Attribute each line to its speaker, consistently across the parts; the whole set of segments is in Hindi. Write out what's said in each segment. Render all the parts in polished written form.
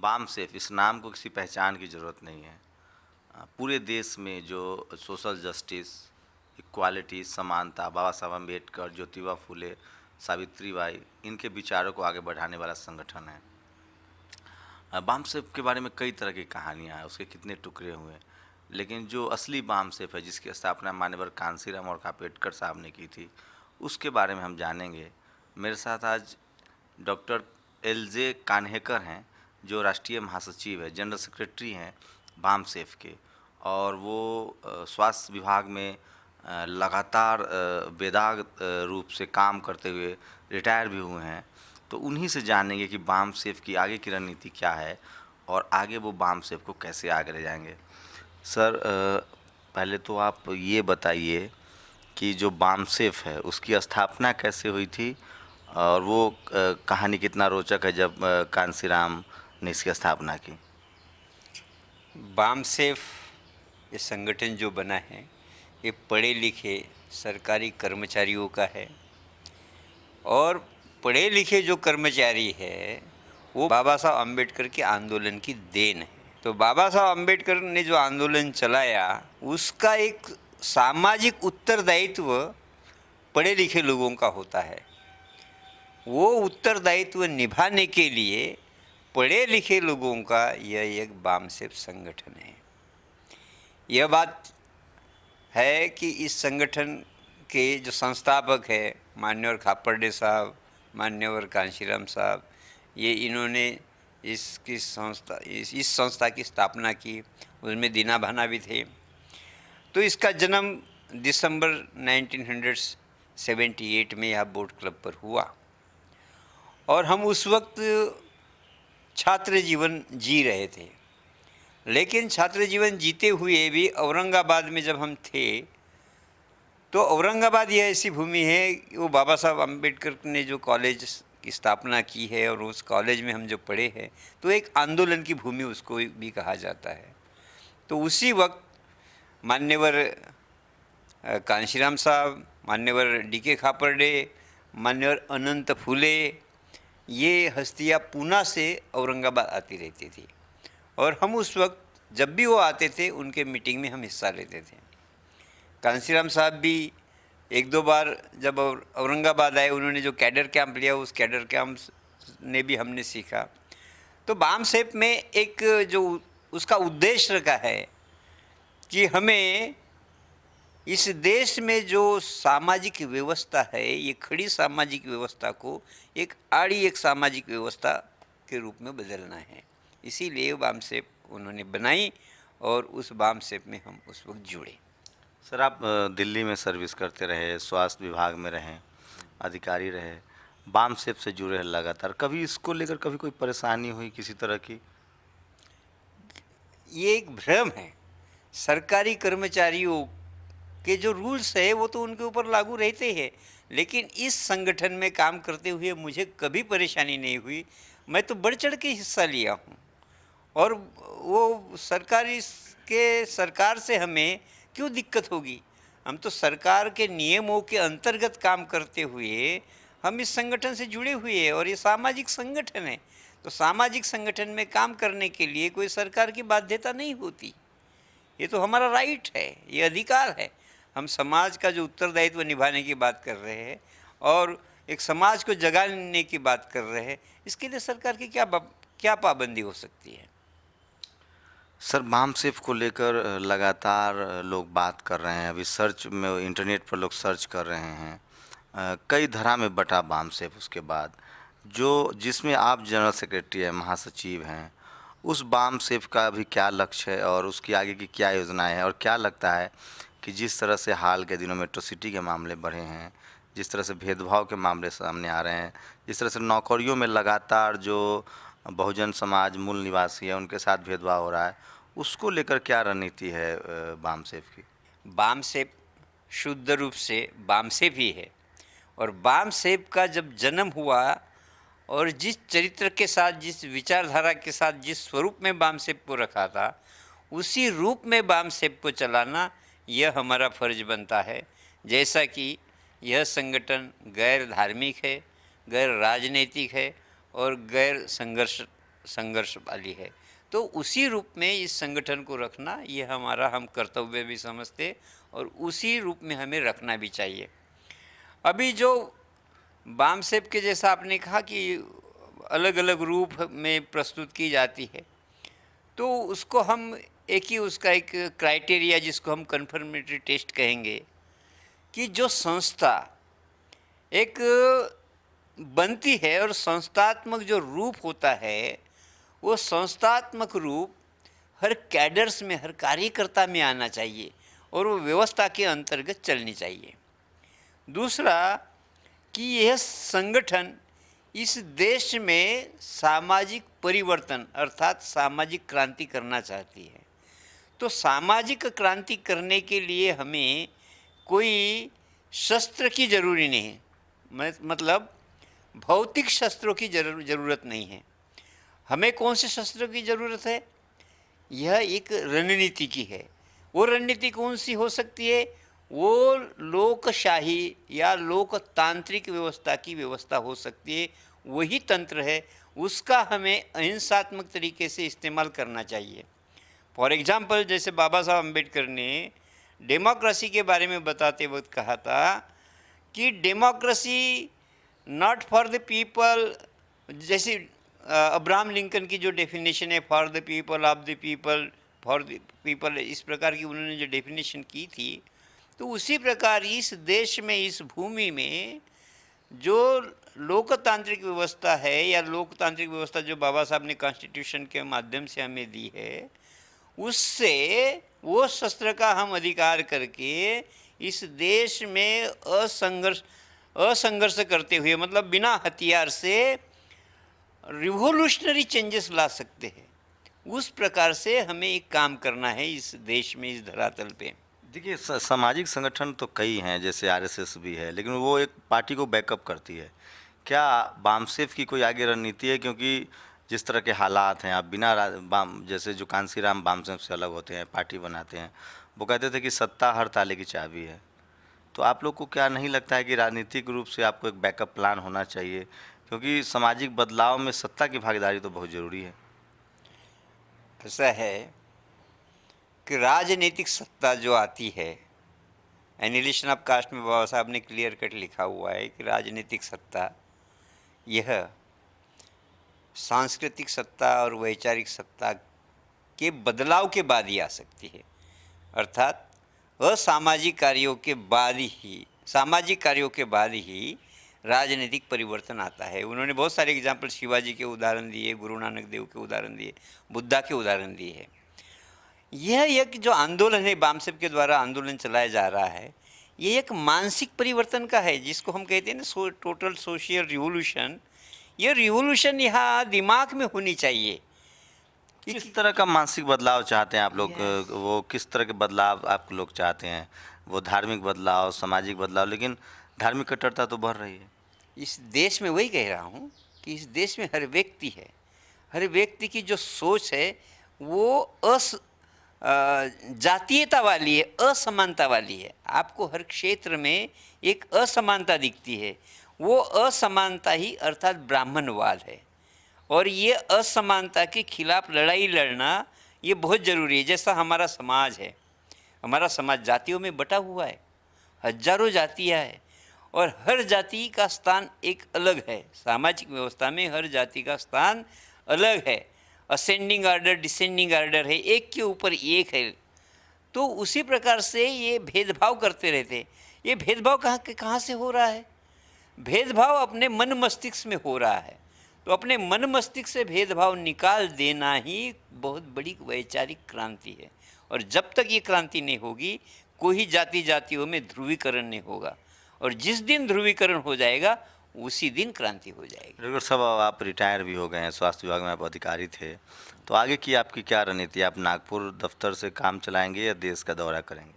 Speaker 1: बामसेफ इस नाम को किसी पहचान की ज़रूरत नहीं है। पूरे देश में जो सोशल जस्टिस, इक्वालिटी, समानता, बाबा साहब अम्बेडकर, ज्योतिबा फुले, सावित्रीबाई, इनके विचारों को आगे बढ़ाने वाला संगठन है। बामसेफ के बारे में कई तरह की कहानियाँ हैं, उसके कितने टुकड़े हुए, लेकिन जो असली बामसेफ है, जिसकी स्थापना मान्यवर कांसीराम और अम्बेडकर साहब ने की थी, उसके बारे में हम जानेंगे। मेरे साथ आज डॉक्टर एल.जे. कान्हेकर हैं, जो राष्ट्रीय महासचिव है, जनरल सेक्रेटरी हैं बामसेफ के, और वो स्वास्थ्य विभाग में लगातार बेदाग रूप से काम करते हुए रिटायर भी हुए हैं। तो उन्हीं से जानेंगे कि बामसेफ की आगे की रणनीति क्या है और आगे वो बामसेफ को कैसे आगे ले जाएंगे। सर, पहले तो आप ये बताइए कि जो बामसेफ है उसकी स्थापना कैसे हुई थी, और वो कहानी कितना रोचक है जब कांसीराम ने इसकी स्थापना की।
Speaker 2: बामसेफ ये संगठन जो बना है ये पढ़े लिखे सरकारी कर्मचारियों का है, और पढ़े लिखे जो कर्मचारी है वो बाबा साहब अम्बेडकर के आंदोलन की देन है। तो बाबा साहब अम्बेडकर ने जो आंदोलन चलाया उसका एक सामाजिक उत्तरदायित्व पढ़े लिखे लोगों का होता है। वो उत्तरदायित्व निभाने के लिए पढ़े लिखे लोगों का यह एक बामसेफ संगठन है। यह बात है कि इस संगठन के जो संस्थापक है मान्यवर खापर्डे साहब, मान्यवर कांशीराम साहब, ये इन्होंने इस संस्था की स्थापना की। उसमें दीना भाना भी थे। तो इसका जन्म दिसंबर 1978 में यह बोट क्लब पर हुआ, और हम उस वक्त छात्र जीवन जी रहे थे। लेकिन छात्र जीवन जीते हुए भी औरंगाबाद में जब हम थे तो औरंगाबाद यह ऐसी भूमि है, वो बाबा साहब अम्बेडकर ने जो कॉलेज की स्थापना की है और उस कॉलेज में हम जो पढ़े हैं, तो एक आंदोलन की भूमि उसको भी कहा जाता है। तो उसी वक्त मान्यवर कांशीराम साहब, मान्यवर डी.के. खापर्डे, मान्यवर अनंत फूले, ये हस्तियाँ पूना से औरंगाबाद आती रहती थी, और हम उस वक्त जब भी वो आते थे उनके मीटिंग में हम हिस्सा लेते थे। कांसीराम साहब भी एक दो बार जब औरंगाबाद आए, उन्होंने जो कैडर कैंप लिया उस कैडर कैंप ने भी हमने सीखा। तो बामसेफ में एक जो उसका उद्देश्य रखा है कि हमें इस देश में जो सामाजिक व्यवस्था है, ये खड़ी सामाजिक व्यवस्था को एक आड़ी एक सामाजिक व्यवस्था के रूप में बदलना है। इसीलिए बामसेफ उन्होंने बनाई, और उस बामसेफ में हम उस वक्त जुड़े।
Speaker 1: सर, आप दिल्ली में सर्विस करते रहे, स्वास्थ्य विभाग में रहे, अधिकारी रहे, बामसेफ से जुड़े हैं लगातार। कभी इसको लेकर कभी कोई परेशानी हुई किसी तरह की?
Speaker 2: ये एक भ्रम है। सरकारी कर्मचारियों के जो रूल्स है वो तो उनके ऊपर लागू रहते हैं, लेकिन इस संगठन में काम करते हुए मुझे कभी परेशानी नहीं हुई। मैं तो बढ़ चढ़ के हिस्सा लिया हूँ, और वो सरकार से हमें क्यों दिक्कत होगी। हम तो सरकार के नियमों के अंतर्गत काम करते हुए हम इस संगठन से जुड़े हुए हैं, और ये सामाजिक संगठन है। तो सामाजिक संगठन में काम करने के लिए कोई सरकार की बाध्यता नहीं होती। ये तो हमारा राइट है, ये अधिकार है। हम समाज का जो उत्तरदायित्व निभाने की बात कर रहे हैं और एक समाज को जगाने की बात कर रहे हैं, इसके लिए सरकार की क्या पाबंदी हो सकती है।
Speaker 1: सर, बामसेफ को लेकर लगातार लोग बात कर रहे हैं। अभी सर्च में, इंटरनेट पर लोग सर्च कर रहे हैं। कई धारा में बटा बामसेफ। उसके बाद जिसमें आप जनरल सेक्रेटरी हैं, महासचिव हैं, उस बामसेफ का अभी क्या लक्ष्य है और उसकी आगे की क्या योजनाएं हैं, और क्या लगता है कि जिस तरह से हाल के दिनों में एट्रोसिटी के मामले बढ़े हैं, जिस तरह से भेदभाव के मामले सामने आ रहे हैं, जिस तरह से नौकरियों में लगातार जो बहुजन समाज मूल निवासी है उनके साथ भेदभाव हो रहा है, उसको लेकर क्या रणनीति है बामसेफ की?
Speaker 2: बामसेफ शुद्ध रूप से बामसेफ ही है, और बामसेफ का जब जन्म हुआ और जिस चरित्र के साथ, जिस विचारधारा के साथ, जिस स्वरूप में बामसेफ को रखा था, उसी रूप में बामसेफ को चलाना यह हमारा फर्ज बनता है। जैसा कि यह संगठन गैर धार्मिक है, गैर राजनीतिक है और गैर संघर्ष संघर्ष वाली है। तो उसी रूप में इस संगठन को रखना ये हम कर्तव्य भी समझते और उसी रूप में हमें रखना भी चाहिए। अभी जो बामसेप के जैसा आपने कहा कि अलग अलग रूप में प्रस्तुत की जाती है, तो उसको हम उसका एक क्राइटेरिया जिसको हम कन्फर्मेटरी टेस्ट कहेंगे कि जो संस्था एक बनती है और संस्थात्मक जो रूप होता है, वो संस्थात्मक रूप हर कैडर्स में, हर कार्यकर्ता में आना चाहिए और वो व्यवस्था के अंतर्गत चलनी चाहिए। दूसरा कि यह संगठन इस देश में सामाजिक परिवर्तन अर्थात सामाजिक क्रांति करना चाहती है। तो सामाजिक क्रांति करने के लिए हमें कोई शस्त्र की ज़रूरी नहीं है, मतलब भौतिक शस्त्रों की ज़रूरत नहीं है। हमें कौन से शस्त्रों की ज़रूरत है? यह एक रणनीति की है। वो रणनीति कौन सी हो सकती है? वो लोकशाही या लोकतांत्रिक व्यवस्था की व्यवस्था हो सकती है। वही तंत्र है, उसका हमें अहिंसात्मक तरीके से इस्तेमाल करना चाहिए। फॉर एग्जाम्पल, जैसे बाबा साहब अम्बेडकर ने डेमोक्रेसी के बारे में बताते वक्त कहा था कि democracy not for the people, जैसे अब्राहम लिंकन की जो डेफिनेशन है for the people, of the people, for the people, इस प्रकार की उन्होंने जो डेफिनेशन की थी, तो उसी प्रकार इस देश में, इस भूमि में जो लोकतांत्रिक व्यवस्था है या लोकतांत्रिक व्यवस्था जो बाबा साहब ने कॉन्स्टिट्यूशन के माध्यम से हमें दी है, उससे वो शस्त्र का हम अधिकार करके इस देश में असंघर्ष करते हुए, मतलब बिना हथियार से रिवोल्यूशनरी चेंजेस ला सकते हैं। उस प्रकार से हमें एक काम करना है इस देश में, इस धरातल पे।
Speaker 1: देखिए, सामाजिक संगठन तो कई हैं, जैसे आरएसएस भी है, लेकिन वो एक पार्टी को बैकअप करती है। क्या बामसेफ की कोई आगे रणनीति है? क्योंकि जिस तरह के हालात हैं, आप बिना जैसे जो कांसीराम बामसेफ से अलग होते हैं, पार्टी बनाते हैं, वो कहते थे कि सत्ता हर ताले की चाबी है। तो आप लोग को क्या नहीं लगता है कि राजनीतिक रूप से आपको एक बैकअप प्लान होना चाहिए? क्योंकि सामाजिक बदलाव में सत्ता की भागीदारी तो बहुत ज़रूरी है।
Speaker 2: ऐसा है कि राजनीतिक सत्ता जो आती है, एनिलेशन ऑफ कास्ट में बाबा साहब ने क्लियर कट लिखा हुआ है कि राजनीतिक सत्ता यह सांस्कृतिक सत्ता और वैचारिक सत्ता के बदलाव के बाद ही आ सकती है। अर्थात असामाजिक कार्यों के बाद ही, सामाजिक कार्यों के बाद ही राजनीतिक परिवर्तन आता है। उन्होंने बहुत सारे एग्जाम्पल शिवाजी के उदाहरण दिए, गुरु नानक देव के उदाहरण दिए, बुद्धा के उदाहरण दिए हैं। यह एक जो आंदोलन है, बामसेप के द्वारा आंदोलन चलाया जा रहा है, ये एक मानसिक परिवर्तन का है, जिसको हम कहते हैं ना टोटल सोशल रिवोल्यूशन। ये रिवोल्यूशन यहाँ दिमाग में होनी चाहिए।
Speaker 1: किस तरह का मानसिक बदलाव चाहते हैं आप लोग? वो किस तरह के बदलाव आप लोग चाहते हैं? वो धार्मिक बदलाव, सामाजिक बदलाव, लेकिन धार्मिक कट्टरता तो बढ़ रही है
Speaker 2: इस देश में। वही कह रहा हूँ कि इस देश में हर व्यक्ति है, हर व्यक्ति की जो सोच है वो जातीयता वाली है, असमानता वाली है। आपको हर क्षेत्र में एक असमानता दिखती है, वो असमानता ही अर्थात ब्राह्मणवाद है। और ये असमानता के खिलाफ लड़ाई लड़ना ये बहुत ज़रूरी है। जैसा हमारा समाज है, हमारा समाज जातियों में बटा हुआ है, हजारों जातियाँ हैं और हर जाति का स्थान एक अलग है। सामाजिक व्यवस्था में हर जाति का स्थान अलग है, असेंडिंग ऑर्डर, डिसेंडिंग ऑर्डर है, एक के ऊपर एक है। तो उसी प्रकार से ये भेदभाव करते रहते। ये भेदभाव कहाँ से हो रहा है? भेदभाव अपने मन मस्तिष्क में हो रहा है। तो अपने मन मस्तिष्क से भेदभाव निकाल देना ही बहुत बड़ी वैचारिक क्रांति है। और जब तक ये क्रांति नहीं होगी, कोई जातियों में ध्रुवीकरण नहीं होगा। और जिस दिन ध्रुवीकरण हो जाएगा उसी दिन क्रांति हो जाएगी।
Speaker 1: डॉक्टर साहब, आप रिटायर भी हो गए हैं, स्वास्थ्य विभाग में आप अधिकारी थे, तो आगे की आपकी क्या रणनीति? आप नागपुर दफ्तर से काम चलाएंगे या देश का दौरा करेंगे?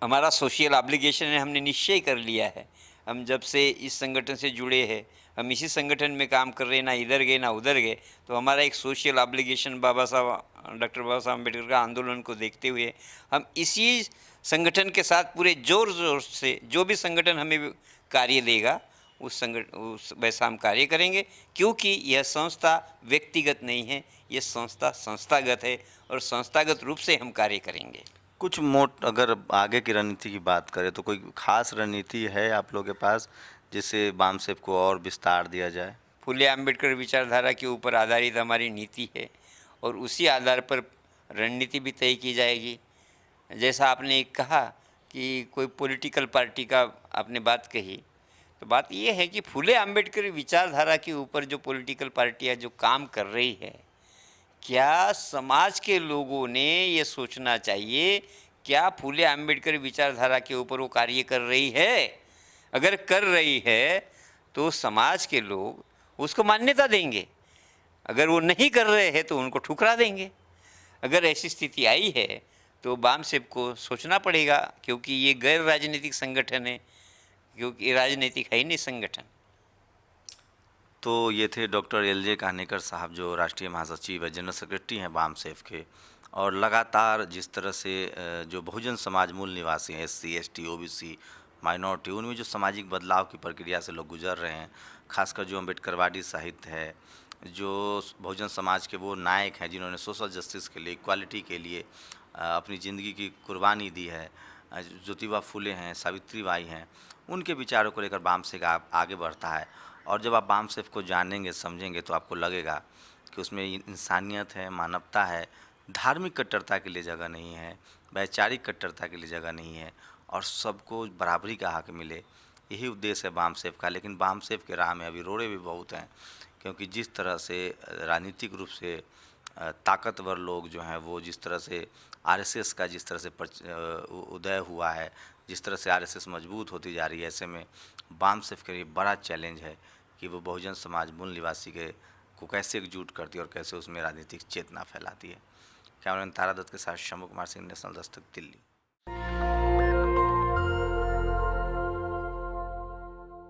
Speaker 2: हमारा सोशल ऑब्लिगेशन है, हमने निश्चय कर लिया है। हम जब से इस संगठन से जुड़े हैं, हम इसी संगठन में काम कर रहे हैं, ना इधर गए ना उधर गए। तो हमारा एक सोशल ऑब्लिगेशन डॉक्टर बाबा साहब अम्बेडकर का आंदोलन को देखते हुए हम इसी संगठन के साथ पूरे जोर से, जो भी संगठन हमें कार्य देगा उस वैसा हम कार्य करेंगे, क्योंकि यह संस्था व्यक्तिगत नहीं है, यह संस्था संस्थागत है और संस्थागत रूप से हम कार्य करेंगे।
Speaker 1: कुछ मोट अगर आगे की रणनीति की बात करें तो कोई खास रणनीति है आप लोगों के पास जिससे बामसेफ को और विस्तार दिया जाए?
Speaker 2: फुले अम्बेडकर विचारधारा के ऊपर आधारित हमारी नीति है और उसी आधार पर रणनीति भी तय की जाएगी। जैसा आपने एक कहा कि कोई पॉलिटिकल पार्टी का आपने बात कही, तो बात ये है कि फुले अम्बेडकर विचारधारा के ऊपर जो पॉलिटिकल पार्टियाँ जो काम कर रही है, क्या समाज के लोगों ने ये सोचना चाहिए क्या फुले अम्बेडकर विचारधारा के ऊपर वो कार्य कर रही है? अगर कर रही है तो समाज के लोग उसको मान्यता देंगे, अगर वो नहीं कर रहे हैं तो उनको ठुकरा देंगे। अगर ऐसी स्थिति आई है तो बामसेफ को सोचना पड़ेगा, क्योंकि ये गैर राजनीतिक संगठन है, क्योंकि राजनीतिक है ही नहीं संगठन।
Speaker 1: तो ये थे डॉक्टर एल.जे. कहानेकर साहब जो राष्ट्रीय महासचिव है, जनरल सेक्रेटरी हैं बामसेफ के, और लगातार जिस तरह से जो बहुजन समाज मूल निवासी हैं, एससी, एसटी, ओबीसी, माइनॉरिटी, उनमें जो सामाजिक बदलाव की प्रक्रिया से लोग गुजर रहे हैं, खासकर जो अम्बेडकरवादी साहित्य है, जो बहुजन समाज के वो नायक हैं जिन्होंने सोशल जस्टिस के लिए, इक्वालिटी के लिए अपनी ज़िंदगी की कुर्बानी दी है, ज्योतिबा फुले हैं, सावित्री बाई हैं, उनके विचारों को लेकर बामसेफ आगे बढ़ता है। और जब आप बामसेफ को जानेंगे, समझेंगे, तो आपको लगेगा कि उसमें इंसानियत है, मानवता है, धार्मिक कट्टरता के लिए जगह नहीं है, वैचारिक कट्टरता के लिए जगह नहीं है, और सबको बराबरी का हक मिले, यही उद्देश्य है बामसेफ का। लेकिन बामसेफ के राह में अभी रोड़े भी बहुत हैं, क्योंकि जिस तरह से राजनीतिक रूप से ताकतवर लोग जो हैं वो जिस तरह से आरएसएस का जिस तरह से उदय हुआ है, जिस तरह से आरएसएस मजबूत होती जा रही है, ऐसे में बामसेफ के लिए बड़ा चैलेंज है कि वो बहुजन समाज मूल निवासी के को कैसे एकजुट करती है और कैसे उसमें राजनीतिक चेतना फैलाती है। कैमरामैन तारा दत्त के साथ शंभू कुमार सिंह, नेशनल दस्तक, दिल्ली।